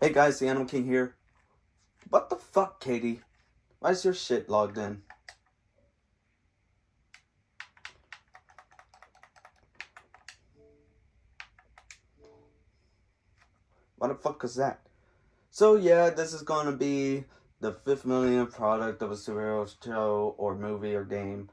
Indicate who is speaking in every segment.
Speaker 1: Hey guys, the Animal King here. What the fuck, Katie? Why is your shit logged in? What the fuck is that? So yeah, this is gonna be the 5th millionth product of a superhero show or movie or game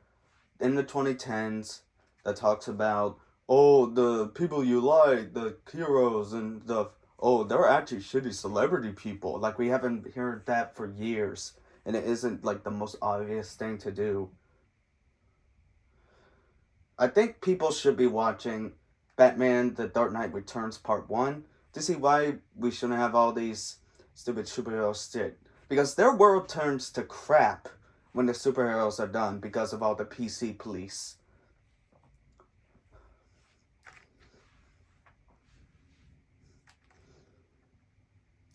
Speaker 1: in the 2010s that talks about, oh, the people you like, the heroes and the, oh, they're actually shitty celebrity people. Like, we haven't heard that for years, and it isn't like the most obvious thing to do. I think people should be watching Batman The Dark Knight Returns Part 1 to see why we shouldn't have all these stupid superheroes shit. Because their world turns to crap when the superheroes are done because of all the PC police.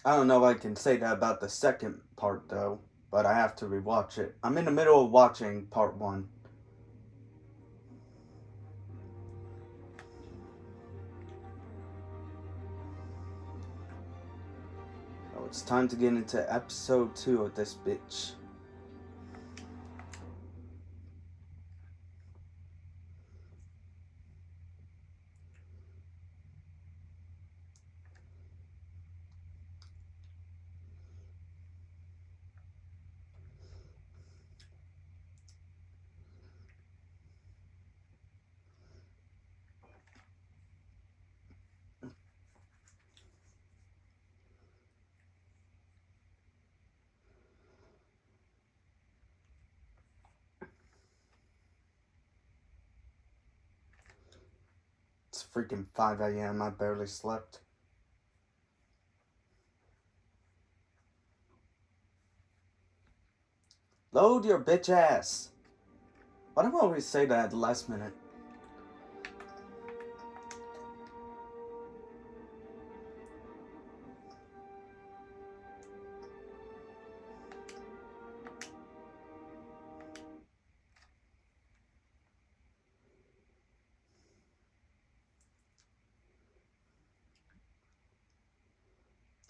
Speaker 1: I don't know if I can say that about the second part though, but I have to rewatch it. I'm in the middle of watching Part 1. So it's time to get into episode 2 of this bitch. It's freaking 5 a.m. I barely slept. Load your bitch ass. Why do I always say that at the last minute?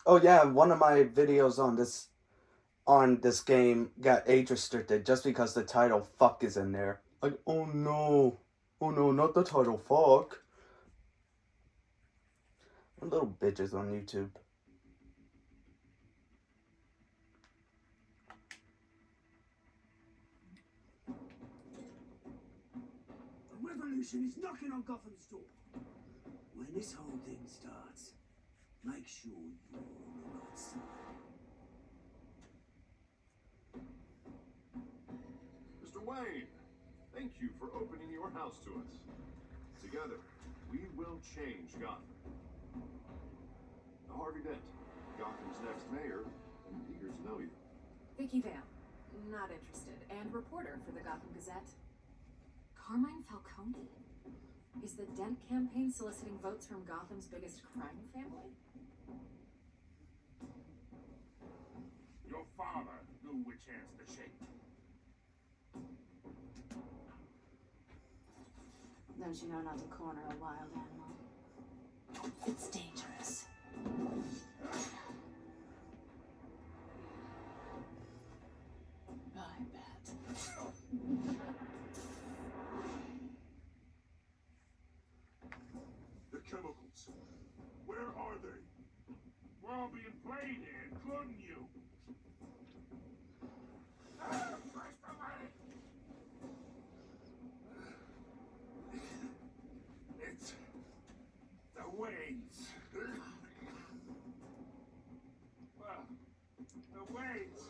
Speaker 1: Oh yeah, one of my videos on this game got age restricted just because the title fuck is in there. Like, oh no. Oh no, not the title fuck. What little bitches on YouTube.
Speaker 2: The revolution is knocking on Gotham's door. When this whole thing starts, make sure you're on the right side.
Speaker 3: Mr. Wayne, thank you for opening your house to us. Together, we will change Gotham. Harvey Dent, Gotham's next mayor, and eager to know you.
Speaker 4: Vicky Vale, not interested, and reporter for the Gotham Gazette. Carmine Falcone? Is the Dent campaign soliciting votes from Gotham's biggest crime family?
Speaker 5: Your father knew which hands to shake.
Speaker 4: Don't you know not to corner a wild animal? It's dangerous. I bet.
Speaker 5: The chemicals. Where are they? We're all being played here, including you. It's the Waynes. Well, the Waynes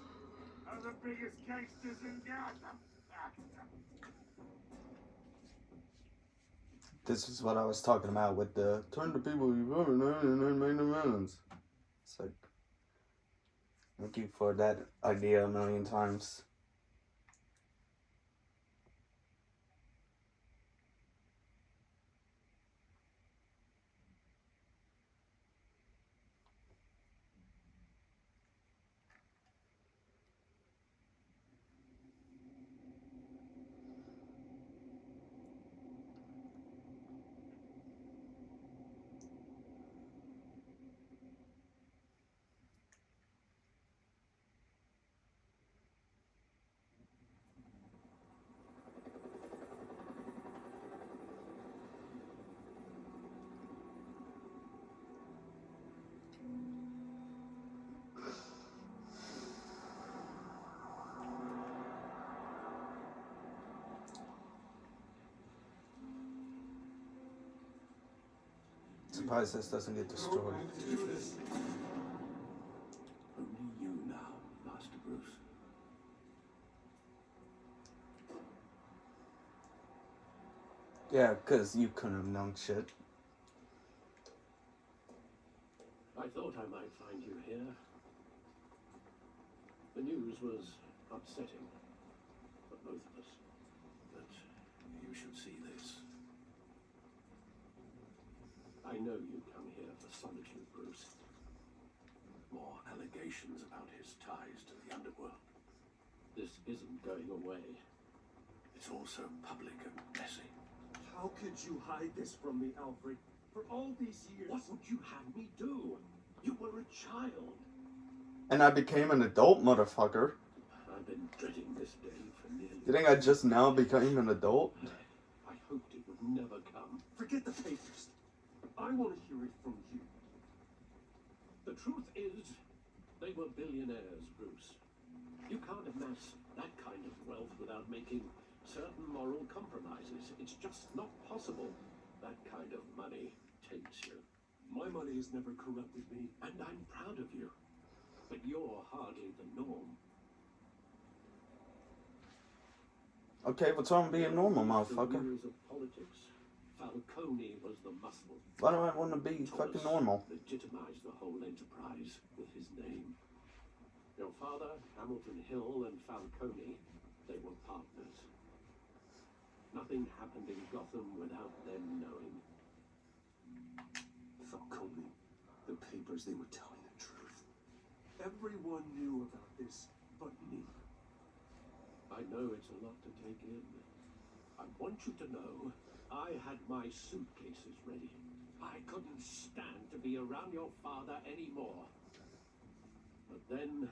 Speaker 5: are the biggest gangsters in Gotham.
Speaker 1: This is what I was talking about with the turn the people you voted and then make the villains. It's like, thank you for that idea a million times. Surprised this doesn't get destroyed.
Speaker 2: Only you now, Master Bruce.
Speaker 1: Yeah, because you couldn't have known shit.
Speaker 6: I thought I might find you here. The news was upsetting for both of us. But you should see this. I know you come here for solitude, Bruce. More allegations about his ties to the underworld. This isn't going away. It's also public and messy.
Speaker 5: How could you hide this from me, Alfred? For all these years.
Speaker 6: What would you have me do? You were a child.
Speaker 1: And I became an adult, motherfucker.
Speaker 6: I've been dreading this day for nearly...
Speaker 1: You think I just now became an adult?
Speaker 6: I hoped it would never come.
Speaker 5: Forget the papers. I want to hear it from you.
Speaker 6: The truth is, they were billionaires, Bruce. You can't amass that kind of wealth without making certain moral compromises. It's just not possible. That kind of money takes you.
Speaker 5: My money has never corrupted me.
Speaker 6: And I'm proud of you. But you're hardly the norm.
Speaker 1: Okay, what's wrong with being normal,
Speaker 6: The
Speaker 1: motherfucker?
Speaker 6: wheels of politics. Falcone was the muscle.
Speaker 1: Why do I want to be fucking normal?
Speaker 6: Legitimized the whole enterprise with his name. Your father, Hamilton Hill, and Falcone, they were partners. Nothing happened in Gotham without them knowing.
Speaker 5: Falcone, the papers, they were telling the truth. Everyone knew about this but me.
Speaker 6: I know it's a lot to take in. I want you to know I had my suitcases ready. I couldn't stand to be around your father anymore. But then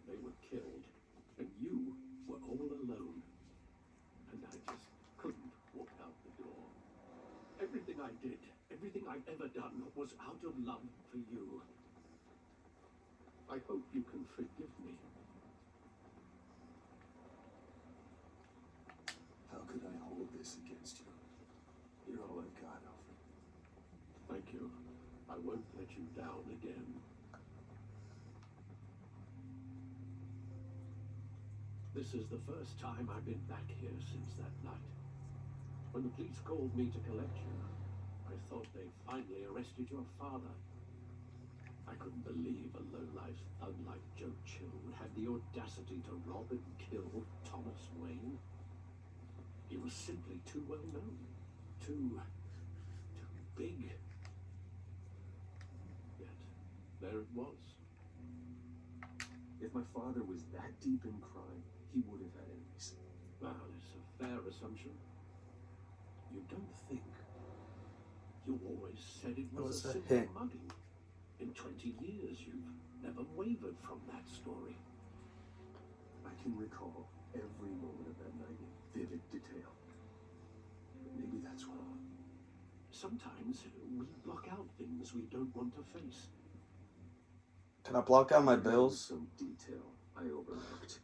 Speaker 6: they were killed, and you were all alone. And I just couldn't walk out the door. Everything I did, everything I've ever done was out of love for you. I hope you can forgive me.
Speaker 5: How could I hold this against you? You're all I've got, Alfred.
Speaker 6: Thank you. I won't let you down again. This is the first time I've been back here since that night. When the police called me to collect you, I thought they finally arrested your father. I couldn't believe a lowlife thug like Joe Chill would have the audacity to rob and kill Thomas Wayne. He was simply too well known, too big. Yet, there it was.
Speaker 5: If my father was that deep in crime, he would have had enemies.
Speaker 6: Well, it's a fair assumption. You don't think. You always said it was a
Speaker 1: a
Speaker 6: simple
Speaker 1: hit.
Speaker 6: mugging. In 20 years, you've never wavered from that story.
Speaker 5: I can recall every moment of that night in vivid detail. But maybe that's wrong.
Speaker 6: Sometimes we block out things we don't want to face.
Speaker 1: Can I block out my
Speaker 5: There was
Speaker 1: bills?
Speaker 5: some detail I overlooked.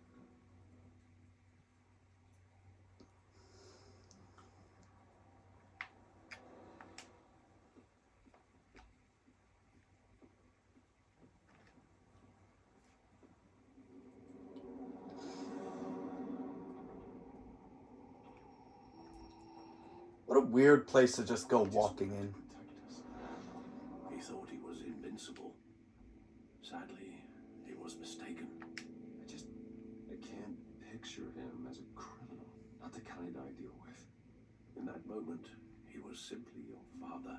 Speaker 1: What a weird place to just go walking in.
Speaker 5: Protect us.
Speaker 6: He thought he was invincible. Sadly, he was mistaken.
Speaker 5: I can't picture him as a criminal. Not the kind I deal with.
Speaker 6: In that moment, he was simply your father.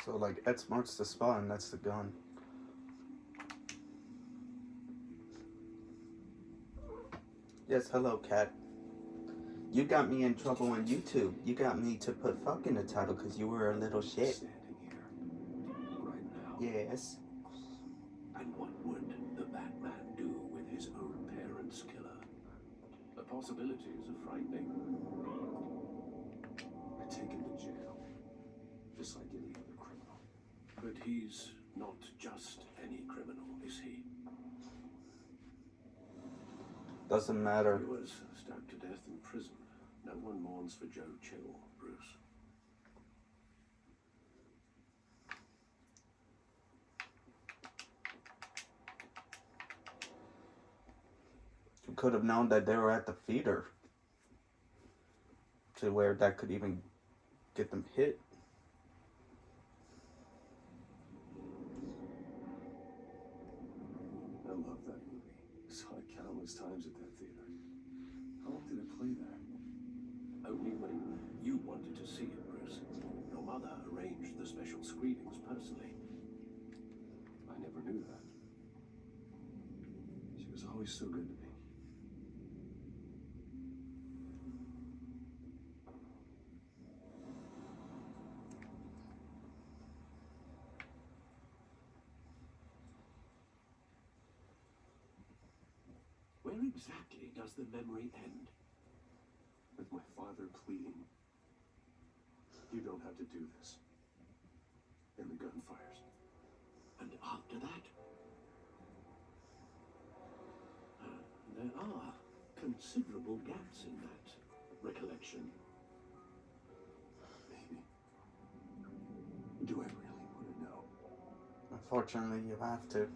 Speaker 1: So, like, Ed Smart's the spot and that's the gun. Yes, hello, cat. You got me in trouble on YouTube. You got me to put fuck in the title because you were a little shit.
Speaker 6: Standing here, right now.
Speaker 1: Yes.
Speaker 6: And what would the Batman do with his own parents' killer? The possibilities are frightening.
Speaker 5: I take him to jail. Just like any other criminal.
Speaker 6: But he's not just any criminal, is he?
Speaker 1: Doesn't matter.
Speaker 6: He was stabbed to death in prison. No one mourns for Joe Chill, Bruce.
Speaker 1: You could have known that they were at the feeder. To where that could even get them hit.
Speaker 5: I love that movie. Saw it countless times at that theater. How long did it play there?
Speaker 6: Only when you wanted to see it, Bruce. Your mother arranged the special screenings personally.
Speaker 5: I never knew that. She was always so good to me.
Speaker 6: Where exactly does the memory end?
Speaker 5: With my father pleading, "You don't have to do this." And the gun fires.
Speaker 6: And after that? There are considerable gaps in that recollection.
Speaker 5: Maybe. Do I really want to know?
Speaker 1: Unfortunately, you have to.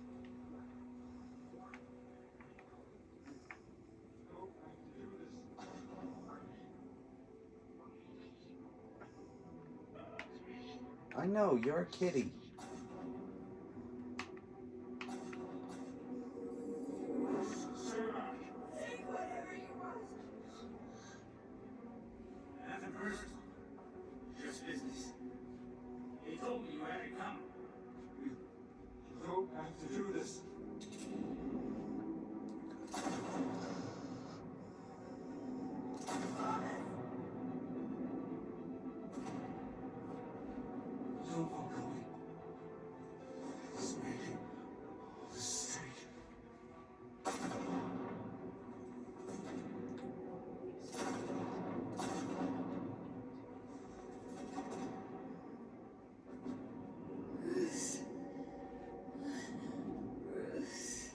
Speaker 1: I know, you're a kitty.
Speaker 2: Take whatever you want. Nothing personal. Just business. He told me you had to come. You don't have to do this. Don't walk away. It's making all this straight. Bruce. Bruce.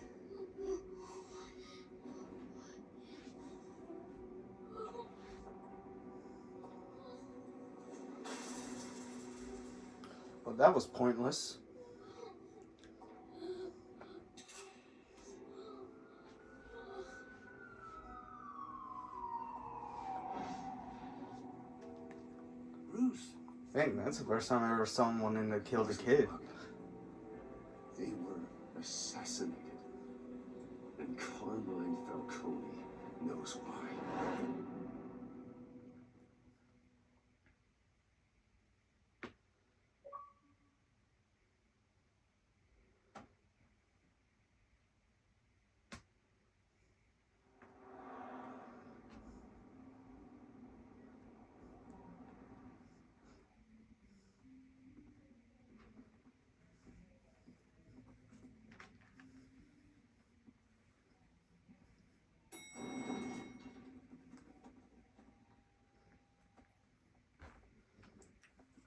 Speaker 1: Well, that was pointless.
Speaker 6: Bruce,
Speaker 1: Dang, that's the first time I ever saw someone in there killed a kid.
Speaker 5: They were assassinated. And Carmine Falcone knows why.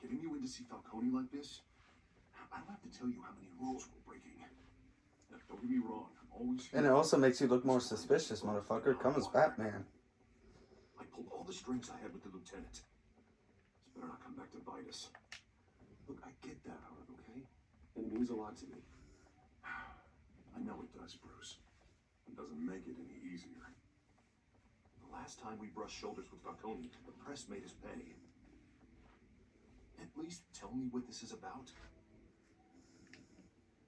Speaker 3: Getting you in to see Falcone like this? I don't have to tell you how many rules we're breaking. Now, don't get me wrong, I'm always here.
Speaker 1: And it also makes you look more suspicious, motherfucker. Come as Batman.
Speaker 3: I pulled all the strings I had with the lieutenant. This better not come back to bite us.
Speaker 5: Look, I get that, Harv, okay? And it means a lot to me.
Speaker 3: I know it does, Bruce. It doesn't make it any easier. The last time we brushed shoulders with Falcone, the press made us pay. At least tell me what this is about.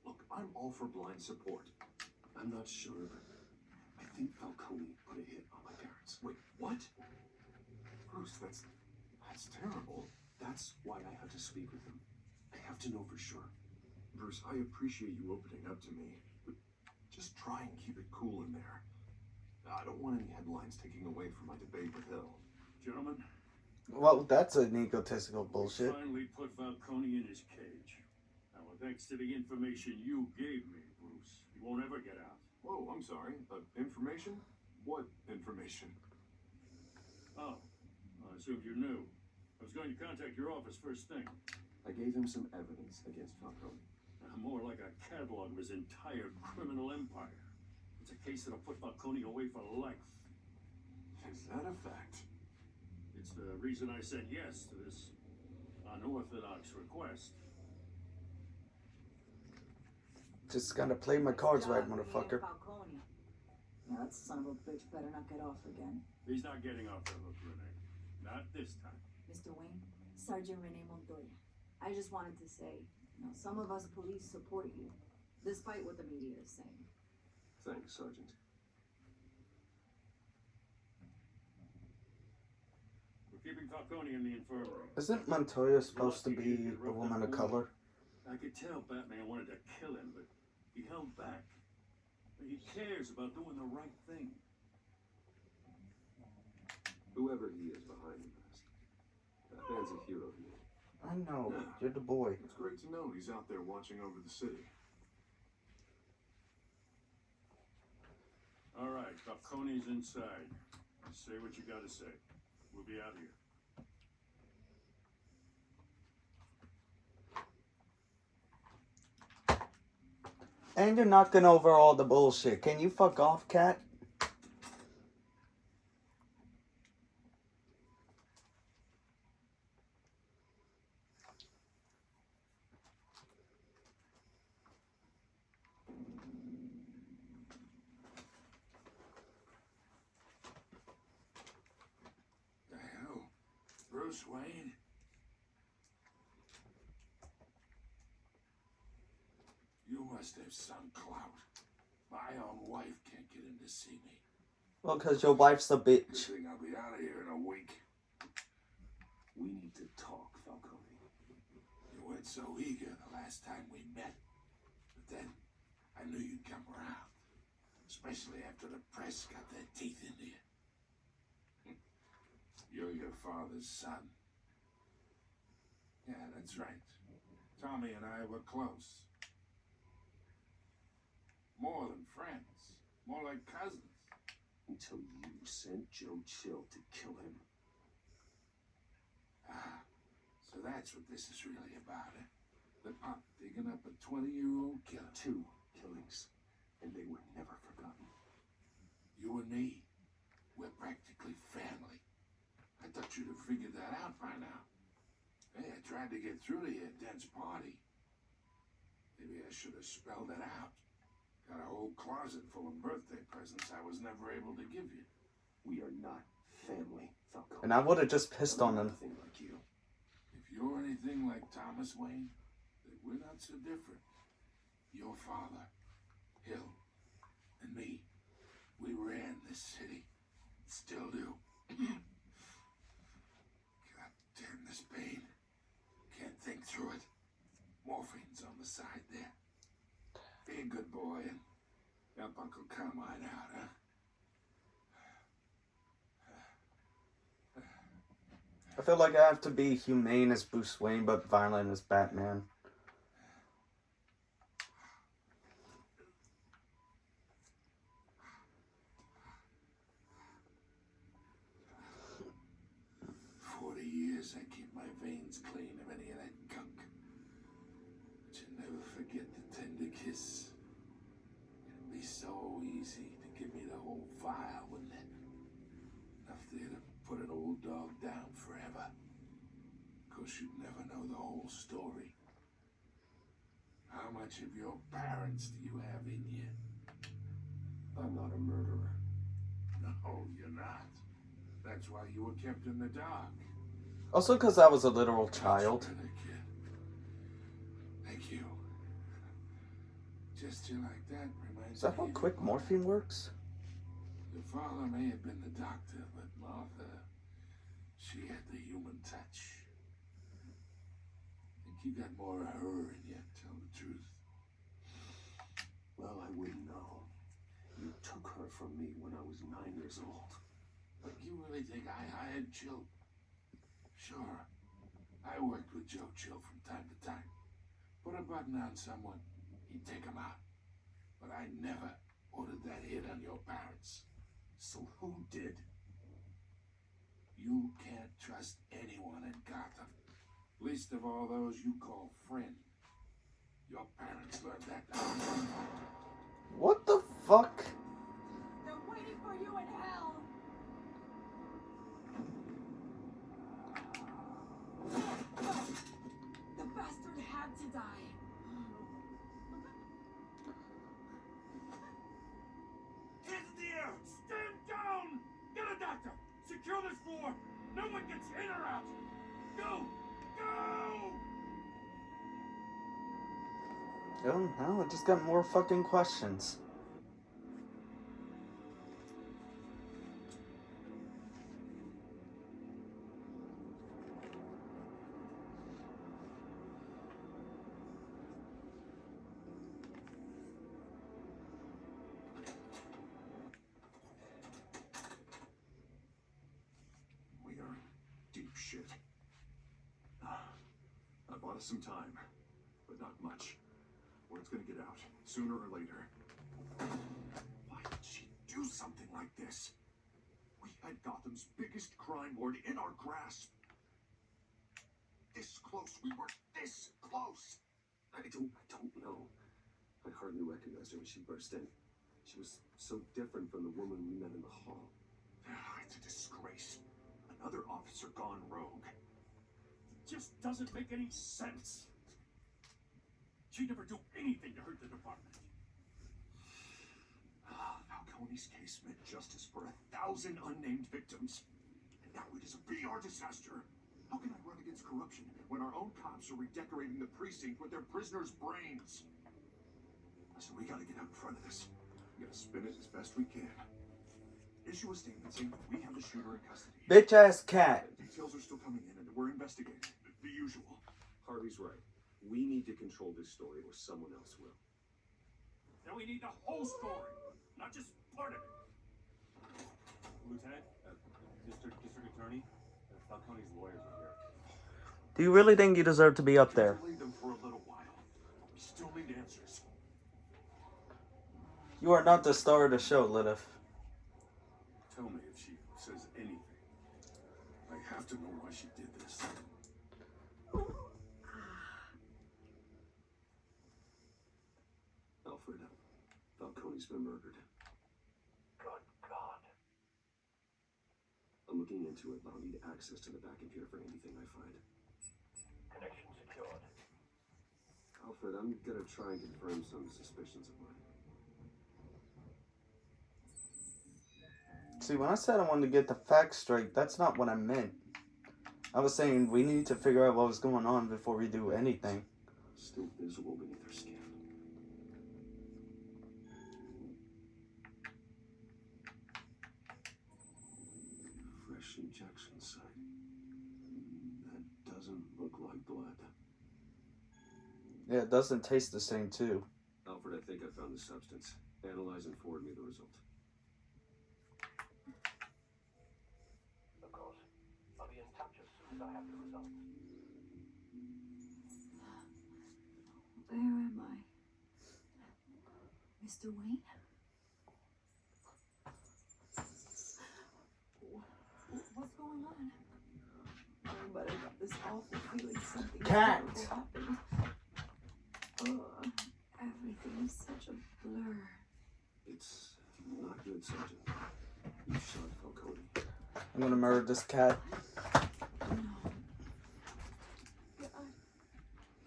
Speaker 3: Look, I'm all for blind support.
Speaker 5: I'm not sure, but I think Falcone put a hit on my parents.
Speaker 3: Wait, what? Bruce, that's terrible.
Speaker 5: That's why I have to speak with them. I have to know for sure.
Speaker 3: Bruce, I appreciate you opening up to me, but just try and keep it cool in there. I don't want any headlines taking away from my debate with Hill.
Speaker 7: Gentlemen,
Speaker 1: Well, that's an egotistical bullshit.
Speaker 7: finally put Falcone in his cage. Now, thanks to the information you gave me, Bruce, he won't ever get out.
Speaker 3: Whoa, I'm sorry. Information? What information?
Speaker 7: Oh, I assumed you knew. I was going to contact your office first thing.
Speaker 5: I gave him some evidence against Falcone.
Speaker 7: More like a catalog of his entire criminal empire. It's It's a case that'll put Falcone away for life.
Speaker 3: Is that a fact?
Speaker 7: It's the reason I said yes to this unorthodox request.
Speaker 1: Just gotta play my cards right, motherfucker.
Speaker 8: Falcone. Now that son of a bitch better not get off again.
Speaker 7: He's not getting off the hook, Renee. Not this time.
Speaker 8: Mr. Wayne, Sergeant Rene Montoya. I just wanted to say, some of us police support you, despite what the media is saying.
Speaker 5: Thanks, Sergeant.
Speaker 7: We're keeping Falcone in the infirmary.
Speaker 1: Isn't Montoya supposed to be a woman of color?
Speaker 7: I could tell Batman wanted to kill him, but he held back. He cares about doing the right thing.
Speaker 5: Whoever he is behind the mask, that man's a hero to me.
Speaker 1: I know, you're the boy.
Speaker 3: It's great to know he's out there watching over the city.
Speaker 7: All right, Falcone's inside. Say what you gotta say. We'll be out here.
Speaker 1: And you're knocking over all the bullshit. Can you fuck off, cat?
Speaker 9: The hell? Bruce Wayne? You must have some clout. My own wife can't get in to see me.
Speaker 1: Well, because your wife's a
Speaker 9: Good
Speaker 1: bitch.
Speaker 9: thing I'll be out of here in a week.
Speaker 5: We need to talk, Falcone.
Speaker 9: You weren't so eager the last time we met. But then, I knew you'd come around. Especially after the press got their teeth into you. You're your father's son. Yeah, that's right. Tommy and I were close. More than friends. More like cousins.
Speaker 5: Until you sent Joe Chill to kill him.
Speaker 9: Ah, so that's what this is really about, eh? The pop digging up a 20-year-old killer.
Speaker 5: 2 killings, and they were never forgotten.
Speaker 9: You and me, we're practically family. I thought you'd have figured that out by now. Hey, I tried to get through to your dense party. Maybe I should have spelled it out. Got a whole closet full of birthday presents I was never able to give you.
Speaker 5: We are not family, Falcone.
Speaker 1: And I would have just pissed on him.
Speaker 5: Nothing like you.
Speaker 9: If you're anything like Thomas Wayne, then we're not so different. Your father, Hill, and me, we ran this city. Still do. God damn this pain. Can't think through it. Morphine's on the side there. Be a good boy and help Uncle Carmine out, huh?
Speaker 1: I feel like I have to be humane as Bruce Wayne, but violent as Batman.
Speaker 9: Years I keep my veins clean of any of that gunk. But you never forget the tender kiss. It'd be so easy to give me the whole file, wouldn't it? Enough there to put an old dog down forever. Of course, you'd never know the whole story. How much of your parents do you have in you?
Speaker 5: I'm not a murderer.
Speaker 9: No, you're not. That's why you were kept in the dark.
Speaker 1: Also because I was a literal child.
Speaker 9: That's better, kid. Thank you. Gesture like that reminds
Speaker 1: Is that how
Speaker 9: me of
Speaker 1: quick
Speaker 9: your
Speaker 1: morphine works?
Speaker 9: Your father may have been the doctor, but Martha, she had the human touch. Think you got more of her in you, tell the truth.
Speaker 5: Well, I wouldn't know. You took her from me when I was 9 years old.
Speaker 9: But you really think I hired Chill? Sure. I worked with Joe Chill from time to time. Put a button on someone, he'd take him out. But I never ordered that hit on your parents.
Speaker 5: So who did?
Speaker 9: You can't trust anyone in Gotham. Least of all those you call friend. Your parents learned that.
Speaker 1: What the fuck?
Speaker 8: die.
Speaker 7: Hands in the air! Stand down! Get a doctor! Secure this floor! No one gets in or out! Go! Go!
Speaker 1: Oh, no, I just got more fucking questions.
Speaker 3: We are in deep shit. I bought us some time, but not much. Word's gonna get out, sooner or later. Why did she do something like this? We had Gotham's biggest crime lord in our grasp. This close, we were this close.
Speaker 5: I don't know. I hardly recognized her when she burst in. She was so different from the woman we met in the hall.
Speaker 3: It's a disgrace. Another officer gone rogue.
Speaker 7: It just doesn't make any sense. She'd never do anything to hurt the department.
Speaker 3: Falcone's case meant justice for 1,000 unnamed victims. And now it is a PR disaster. How can I run against corruption when our own cops are redecorating the precinct with their prisoners' brains? Listen, we gotta get out in front of this. We gotta spin it as best we can. Issue a statement saying that we have the shooter in custody.
Speaker 1: Bitch ass cat.
Speaker 3: Details are still coming in and we're investigating. The usual.
Speaker 5: Harvey's right. We need to control this story or someone else will.
Speaker 7: Now we need the whole story, not just part of it.
Speaker 10: Lieutenant, District Attorney, Falcone's lawyers are here.
Speaker 1: Do you really think you deserve to be up there?
Speaker 3: Leave them for a little while. We still need answers.
Speaker 1: You are not the star of the show, Lilith.
Speaker 3: Tell me if she says anything. I have to know why she did this.
Speaker 5: Alfred, Falcone's been murdered.
Speaker 6: Good God.
Speaker 5: I'm looking into it, but I'll need access to the back end here for anything I find.
Speaker 6: Connection secured.
Speaker 5: Alfred, I'm gonna try and confirm some suspicions of mine.
Speaker 1: See, when I said I wanted to get the facts straight, that's not what I meant. I was saying we need to figure out what was going on before we do anything.
Speaker 5: Still visible beneath her skin. Fresh injection site. That doesn't look like blood.
Speaker 1: Yeah, it doesn't taste the same, too.
Speaker 5: Alfred, I think I found the substance. Analyze and forward me the result.
Speaker 6: Of course. I'll be in touch as soon as I have the results.
Speaker 8: Where am I? Mr. Wayne? What's going on? Oh, but I got this awful feeling something
Speaker 1: Cat.
Speaker 8: terrible happened. Everything is such a blur.
Speaker 5: It's not good, Sergeant. You shot Falcone.
Speaker 1: I'm gonna murder this cat.
Speaker 8: No. God,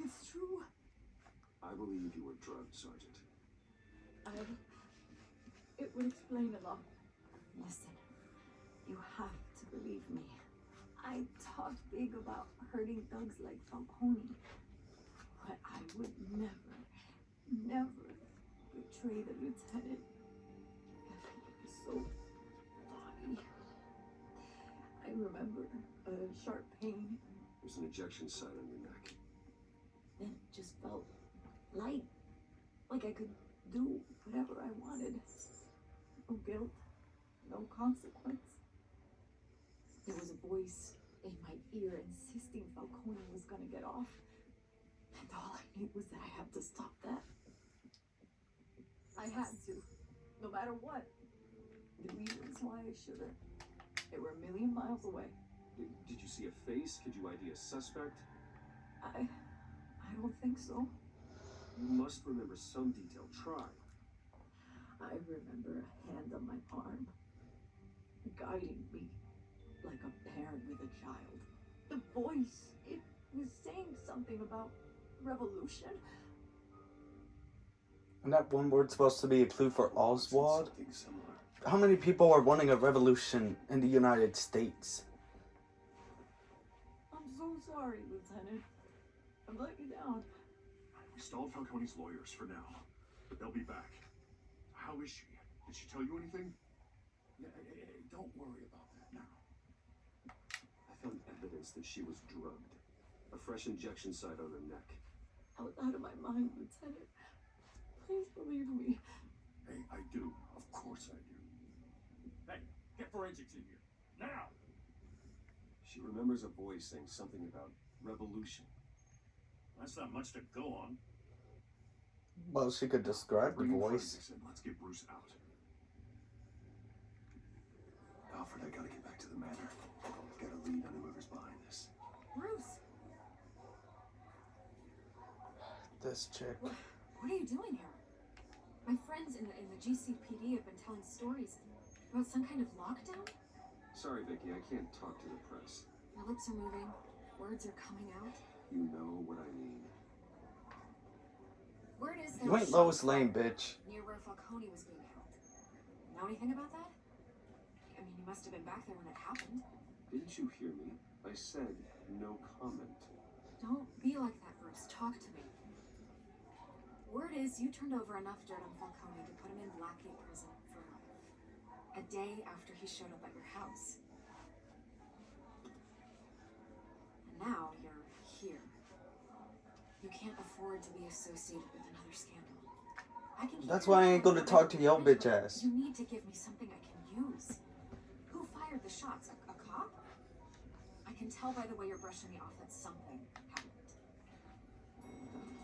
Speaker 8: it's true.
Speaker 5: I believe you were drugged, Sergeant.
Speaker 8: It would explain a lot. Listen, you have to believe me. I talked big about hurting thugs like Falcone, but I would never betray the lieutenant. It was so funny. I remember a sharp pain,
Speaker 5: There's an ejection site on your neck.
Speaker 8: then it just felt light, like I could do whatever I wanted. No guilt, no consequence. There was a voice in my ear insisting Falcone was gonna get off. And all I knew was that I had to stop that. I had to, no matter what. The reasons why I shouldn't, they were a million miles away.
Speaker 5: Did you see a face? Could you ID a suspect?
Speaker 8: I don't think so.
Speaker 5: You must remember some detail. Try.
Speaker 8: I remember a hand on my arm, guiding me like a parent with a child. The voice, it was saying something about Revolution?
Speaker 1: And that one word's supposed to be a clue for Oswald?
Speaker 5: Something similar.
Speaker 1: How many people are wanting a revolution in the United States?
Speaker 8: I'm so sorry, Lieutenant. I've let you down.
Speaker 3: We stalled Falcone's lawyers for now, but they'll be back. How is she? Did she tell you anything?
Speaker 5: Yeah, don't worry about that now. I found evidence that she was drugged. A fresh injection site on her neck.
Speaker 8: I was out of my mind, Lieutenant. Please believe me.
Speaker 3: Hey, I do. Of course I do.
Speaker 7: Hey, get forensics in here. Now!
Speaker 5: She remembers a voice saying something about revolution.
Speaker 7: That's not much to go on.
Speaker 1: Well, she could describe the
Speaker 3: Bring in
Speaker 1: voice.
Speaker 3: forensics and let's get Bruce out.
Speaker 5: Alfred, I gotta get back to the manor. Get a lead on whoever's behind this.
Speaker 4: Bruce,
Speaker 1: This chick.
Speaker 4: what are you doing here? My friends in the GCPD have been telling stories about some kind of lockdown.
Speaker 5: Sorry, Vicky, I can't talk to the press.
Speaker 4: Your lips are moving, words are coming out.
Speaker 5: You know what I mean.
Speaker 4: Word is there
Speaker 1: You
Speaker 4: was
Speaker 1: ain't Lois
Speaker 4: shots
Speaker 1: Lane, bitch.
Speaker 4: near where Falcone was being held. Know anything about that? I mean, you must have been back there when it happened.
Speaker 5: Didn't you hear me? I said no comment.
Speaker 4: Don't be like that, Bruce. Talk to me. Word is you turned over enough dirt on Falcone to put him in Blackgate prison for life. A day after he showed up at your house. And now you're here. You can't afford to be associated with another scandal. I can keep
Speaker 1: That's
Speaker 4: your
Speaker 1: why I ain't
Speaker 4: name
Speaker 1: gonna
Speaker 4: out
Speaker 1: talk
Speaker 4: of
Speaker 1: to your
Speaker 4: everything.
Speaker 1: bitch ass.
Speaker 4: You need to give me something I can use. Who fired the shots? A cop? I can tell by the way you're brushing me off that something happened.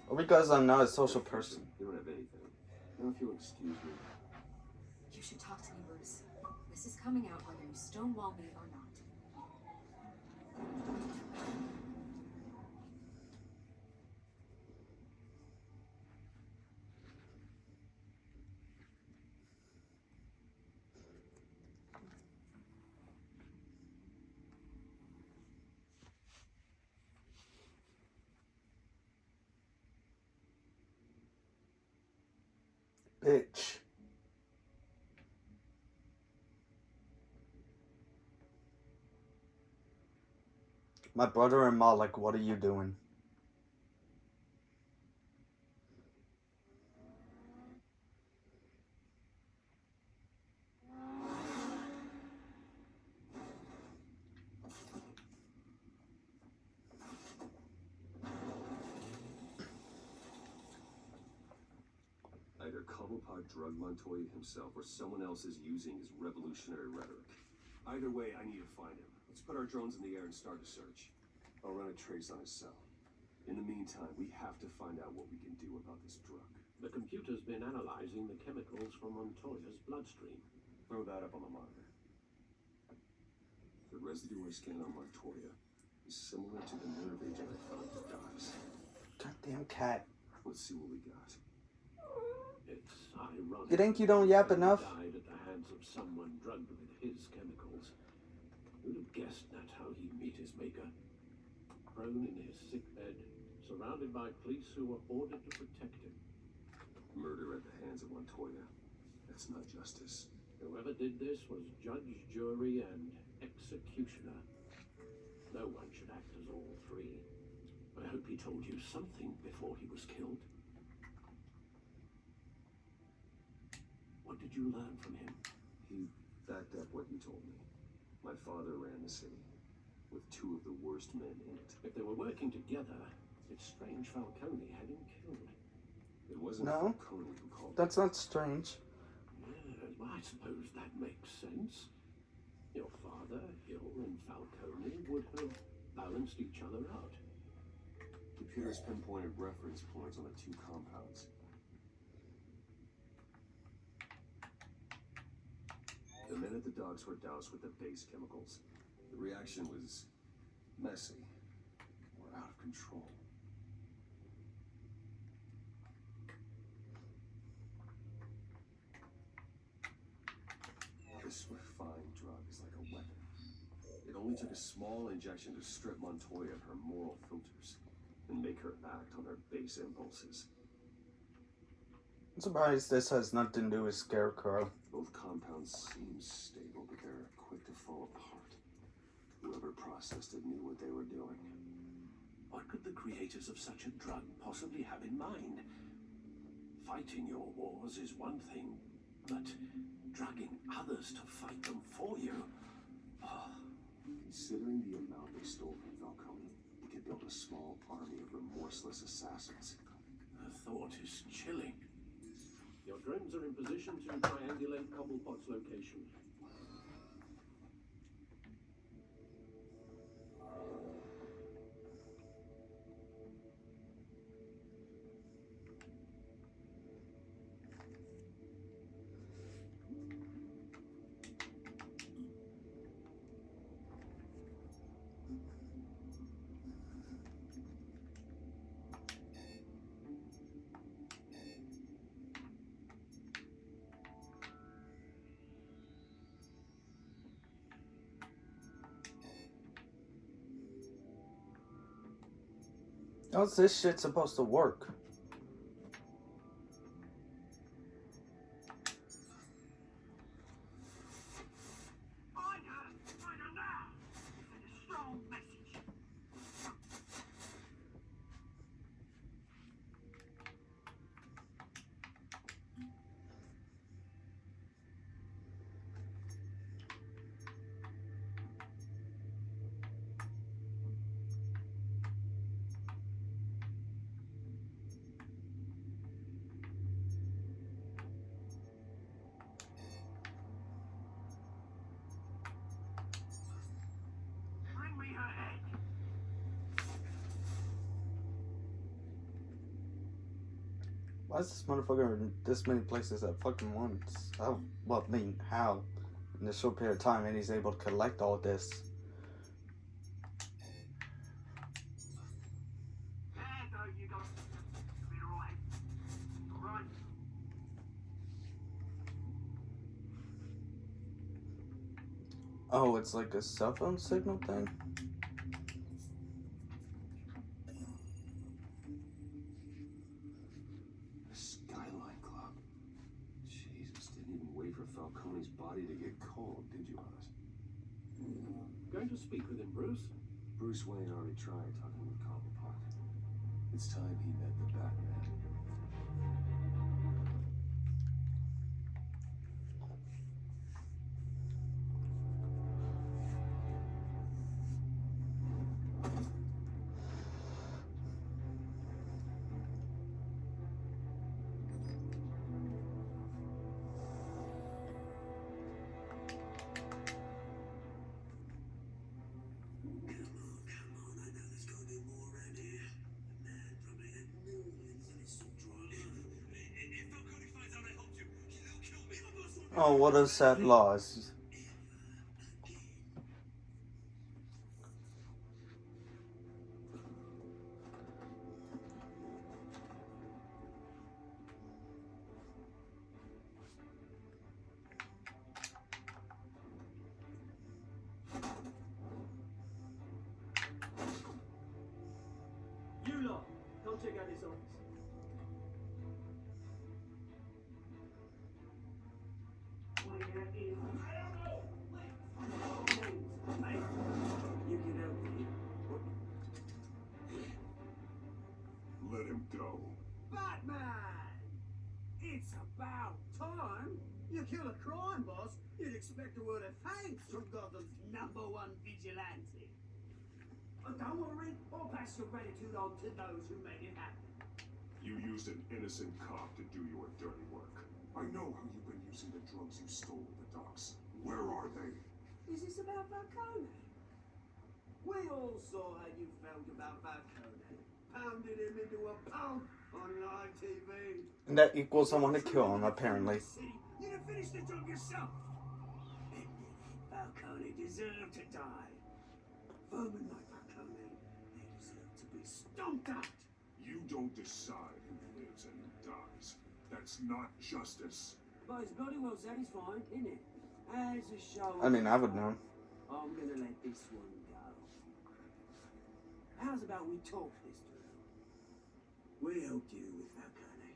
Speaker 1: Or because I'm not a social person.
Speaker 5: You don't have anything. Now, if you'll excuse me.
Speaker 4: You should talk to me, Bruce. This is coming out whether you stonewall me or not.
Speaker 1: Bitch. My brother-in-law, like, what are you doing?
Speaker 5: Either Cobblepot drugged Montoya himself or someone else is using his revolutionary rhetoric. Either way, I need to find him. Let's put our drones in the air and start a search. I'll run a trace on his cell. In the meantime, we have to find out what we can do about this drug.
Speaker 6: The computer's been analyzing the chemicals from Montoya's bloodstream.
Speaker 5: Throw that up on the monitor. The residue I scanned on Montoya is similar to the nerve agent I found at the docks.
Speaker 1: Goddamn cat.
Speaker 5: Let's see what we got.
Speaker 6: It's ironic.
Speaker 1: You think you don't yap
Speaker 6: that he
Speaker 1: enough?
Speaker 6: died at the hands of someone drugged with his chemicals. Who'd have guessed that's how he'd meet his maker? Prone in his sick bed, surrounded by police who were ordered to protect him.
Speaker 5: Murder at the hands of Montoya. That's not justice.
Speaker 6: Whoever did this was judge, jury, and executioner. No one should act as all three. I hope he told you something before he was killed. What did you learn from him?
Speaker 5: He backed up what you told me. My father ran the city, with two of the worst men in it.
Speaker 6: If they were working together, it's strange Falcone had him killed.
Speaker 5: It wasn't
Speaker 1: No.
Speaker 5: Falcone who called
Speaker 1: That's not strange.
Speaker 6: Yes, well, I suppose that makes sense. Your father, Hill, and Falcone would have balanced each other out.
Speaker 5: Computers pinpointed reference points on the two compounds. The men at the docks were doused with the base chemicals. The reaction was messy or out of control. This refined drug is like a weapon. It only took a small injection to strip Montoya of her moral filters. and make her act on her base impulses.
Speaker 1: I'm surprised this has nothing to do with Scarecrow.
Speaker 5: Both compounds seem stable, but they're quick to fall apart. Whoever processed it knew what they were doing.
Speaker 6: What could the creators of such a drug possibly have in mind? Fighting your wars is one thing, but drugging others to fight them for you? Oh,
Speaker 5: Considering the amount they stole from Falcone, we could build a small army of remorseless assassins.
Speaker 6: the thought is chilling. Your drones are in position to triangulate Cobblepot's location.
Speaker 1: How's this shit supposed to work?
Speaker 2: Final now! Send a strong message. Bring me her head.
Speaker 1: Why is this motherfucker in this many places at fucking once? How? Well, I mean, how? In this short period of time, and he's able to collect all this.
Speaker 2: There, though, you got. Clear away. Run.
Speaker 1: Oh, it's like a cell phone signal thing?
Speaker 5: The Skyline Club. Jesus, didn't even wait for Falcone's body to get cold, did you, Oz?
Speaker 6: Going to speak with him, Bruce?
Speaker 5: Bruce Wayne already tried talking with Cobblepot. It's time he met the Batman.
Speaker 2: Come on, I know there's gotta be more around here. The man probably had millions in his suit drawer. If Falcone finds out I helped you, he'll kill me.
Speaker 1: Oh, what a sad loss.
Speaker 11: You lot, come check out his office.
Speaker 2: You can help me.
Speaker 3: Let him go.
Speaker 2: Batman! It's about time. You kill a crime boss, you'd expect a word of thanks from Gotham's #1 vigilante. But don't worry, I'll pass your gratitude on to those who made it happen.
Speaker 3: You used an innocent cop to do your dirty work. I know how you've been using the drugs you stole at the docks. Where are they?
Speaker 2: Is this about Falcone? We all saw how you felt about Falcone. Pounded him into a pulp on live TV.
Speaker 1: And that equals someone to kill him, apparently.
Speaker 2: You'd have finished the job yourself. Falcone deserved to die. Vermin like Falcone, they deserve to be stomped out.
Speaker 3: You don't decide who lives and who dies. That's not justice.
Speaker 2: But it's bloody well satisfying, isn't it? As a show.
Speaker 1: I mean, I would know.
Speaker 2: I'm gonna let this one go. How's about we talk this through? We'll deal with Falcone.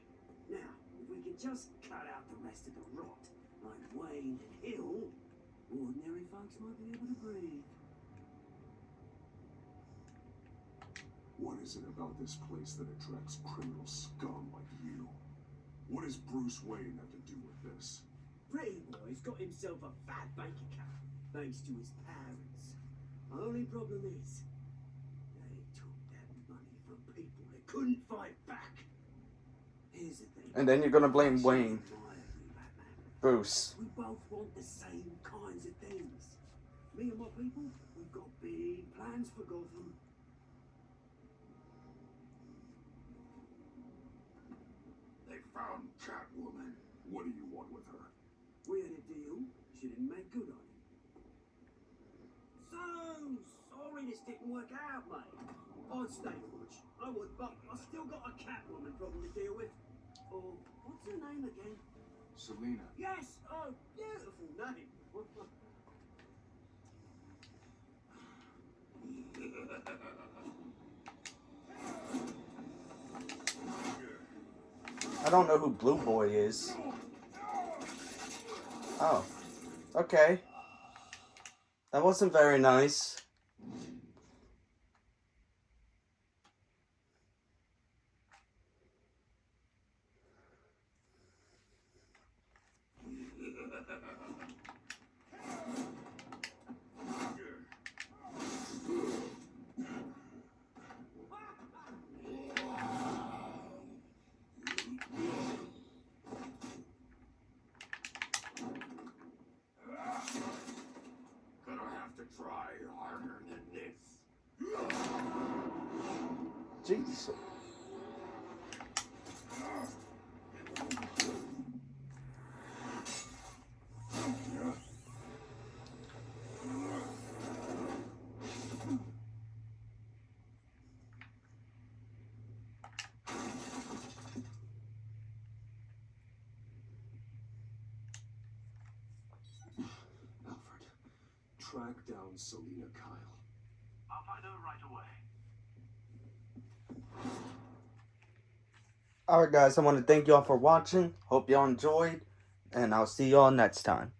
Speaker 2: Now, if we can just cut out the rest of the rot, like Wayne and Hill, ordinary folks might be able to breathe.
Speaker 3: What is it about this place that attracts criminal scum like you? What does Bruce Wayne have to do with this?
Speaker 2: Pretty boy's got himself a fat bank account, thanks to his parents. Only problem is, they took that money from people that couldn't fight back. Here's the thing.
Speaker 1: And then you're gonna blame Wayne. Bruce.
Speaker 2: We both want the same kinds of things. Me and my people, we've got big plans for Gotham.
Speaker 3: They found Catwoman. What do you want with her?
Speaker 2: We had a deal. She didn't make good on it. So sorry this didn't work out, mate. I'd stay watch. I would, but I still got a Catwoman problem to deal with. Oh, what's her name again?
Speaker 3: Selina.
Speaker 2: Yes! Oh, beautiful name.
Speaker 1: I don't know who Blue Boy is. Oh. Okay. That wasn't very nice.
Speaker 3: Try harder than this.
Speaker 1: Jesus.
Speaker 5: Alfred, track down Selina Kyle.
Speaker 7: I'll find her right away.
Speaker 1: Alright guys, I want to thank y'all for watching. Hope y'all enjoyed. And I'll see y'all next time.